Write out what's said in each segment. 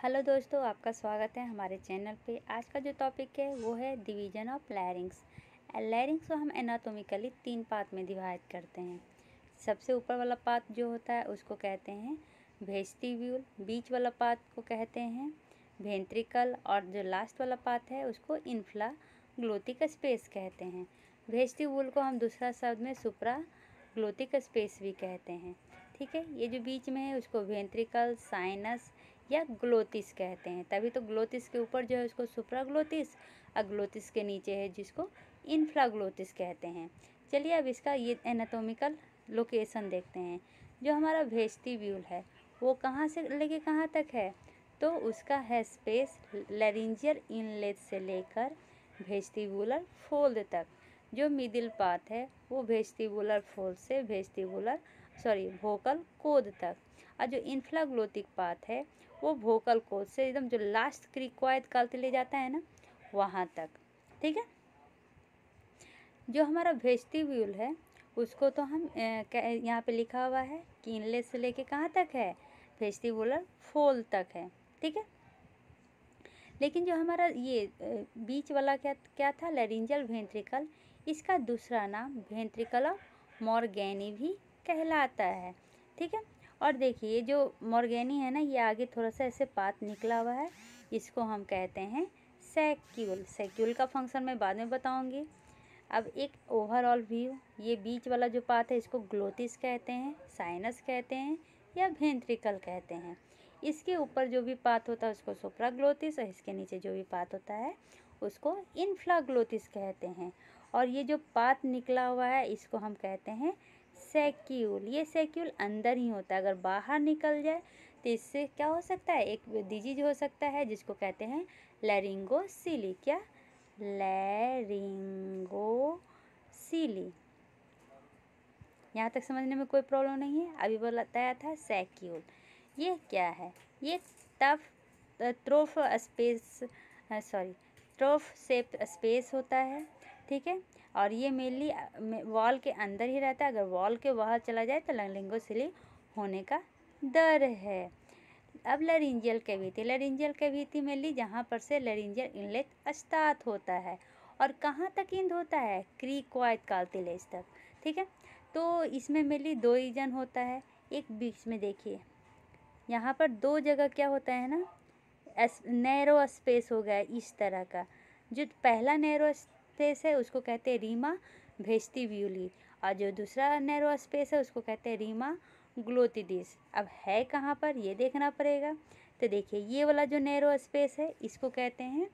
Hello दोस्तों, आपका स्वागत है हमारे चैनल पे। आज का जो टॉपिक है वो है डिवीजन ऑफ लैरिंग्स। लैरिंग्स को हम एनाटोमिकली 3 पार्ट में डिवाइड करते हैं। सबसे ऊपर वाला पार्ट जो होता है उसको कहते हैं वेस्टिब्यूल, बीच वाला पार्ट को कहते हैं वेंट्रिकल और जो लास्ट वाला पार्ट है उसको इन्फ्राग्लोटिक स्पेस कहते हैं। वेस्टिब्यूल को हम दूसरा शब्द में सुप्राग्लोटिक स्पेस भी कहते हैं। ठीक है, ये जो बीच में है उसको वेंट्रिकल, साइनस या ग्लोटिस कहते हैं। तभी तो ग्लोटिस के ऊपर जो है उसको सुप्राग्लोटिस और ग्लोटिस के नीचे है जिसको इन्फ्राग्लोटिस कहते हैं। चलिए अब इसका ये एनाटोमिकल लोकेशन देखते हैं। जो हमारा वेस्टिब्यूल है वो कहाँ से लेके कहाँ तक है, तो उसका है स्पेस लैरिंजियल इनलेट से लेकर वेस्टिबुलर फोल्ड तक। जो मिडिल पार्ट है वो वेस्टिबुलर फोल्ड से वोकल कोड तक, और जो इन्फ्राग्लोटिक पार्ट है वो वोकल कोड से एकदम जो लास्ट क्रिकॉइड करते ले जाता है ना वहाँ तक। ठीक है, जो हमारा वेस्टिब्यूल है उसको तो हम यहाँ पे लिखा हुआ है कि इनलेट से लेके कहाँ तक है, वेस्टिबुलर फोल्ड तक है। ठीक है, लेकिन जो हमारा ये बीच वाला क्या था, लैरिंजियल वेंट्रिकल, इसका दूसरा नाम वेंट्रिकल ऑफ मॉर्गेनी भी कहलाता है। ठीक है, और देखिए जो मॉर्गेनी है ना, ये आगे थोड़ा सा ऐसे पात निकला हुआ है, इसको हम कहते हैं सैक्यूल। सैक्यूल का फंक्शन मैं बाद में बताऊंगी। अब एक ओवरऑल व्यू, ये बीच वाला जो पार्ट है इसको ग्लोटिस कहते हैं, साइनस कहते हैं या वेंट्रिकल कहते हैं। इसके ऊपर जो भी पार्ट होता है उसको सुप्राग्लोटिस, और इसके नीचे जो भी पार्ट होता है उसको इन्फ्राग्लोटिस कहते हैं। और ये जो पार्ट निकला हुआ है इसको हम कहते हैं सैक्यूल। ये सैक्यूल अंदर ही होता है, अगर बाहर निकल जाए तो इससे क्या हो सकता है, एक डिजीज हो सकता है जिसको कहते हैं लैरिंगोसिली। क्या, लैरिंगोसिली। यहाँ तक समझने में कोई प्रॉब्लम नहीं है। अभी बताया था सैक्यूल, ये क्या है, ये ट्रोफ शेप स्पेस होता है। ठीक है, और ये मेनली वॉल के अंदर ही रहता है, अगर वॉल के बाहर चला जाए तो लैरिंगोसिली होने का डर है। अब लैरिंजियल कैविटी मेनली जहाँ पर से लैरिंजियल इनलेट स्टार्ट होता है और कहाँ तक एंड होता है, क्रिकॉइड कार्टिलेज तक। ठीक है, तो इसमें मेनली 2 रीजन होता है। एक बीच में देखिए यहाँ पर 2 जगह क्या होता है ना, नैरो स्पेस हो गया इस तरह का। जो पहला नैरो स्पेस है उसको कहते हैं रीमा वेस्टिब्यूली, और जो दूसरा नैरो स्पेस है उसको कहते हैं रीमा ग्लोटिडिस। अब है कहाँ पर ये देखना पड़ेगा। तो देखिए ये वाला जो नैरो स्पेस है इसको कहते हैं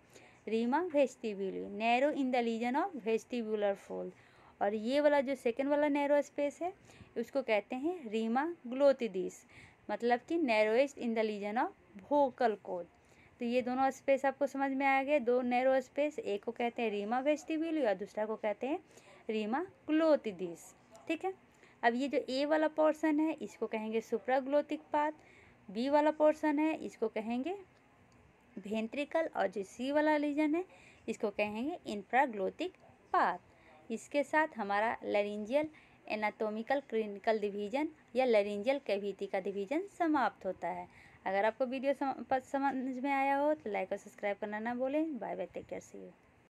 rima vestibuli, narrow in the region of vestibular fold. और ये वाला जो सेकंड वाला नैरो स्पेस है उसको कहते हैं रीमा ग्लोटिडिस, मतलब कि narrowest in the region of vocal cord. तो ये दोनों स्पेस आपको समझ में आ गए, 2 नैरो स्पेस, एक को कहते हैं रीमा वेस्टिब्यूली और दूसरा को कहते हैं रीमा ग्लोटिडिस। ठीक है, अब ये जो ए वाला पोर्शन है इसको कहेंगे सुप्राग्लोटिक पार्ट, बी वाला पोर्शन है इसको कहेंगे वेंट्रिकल, और जो सी वाला रीजन है इसको कहेंगे इन्फ्राग्लोटिक पार्ट। इसके साथ हमारा लैरिंजियल एनाटोमिकल क्लिनिकल डिवीजन या लैरिंजियल कैविटी का डिवीजन समाप्त होता है। अगर आपको वीडियो समझ में आया हो तो लाइक और सब्सक्राइब करना ना भूलें। Bye bye, take care, see you.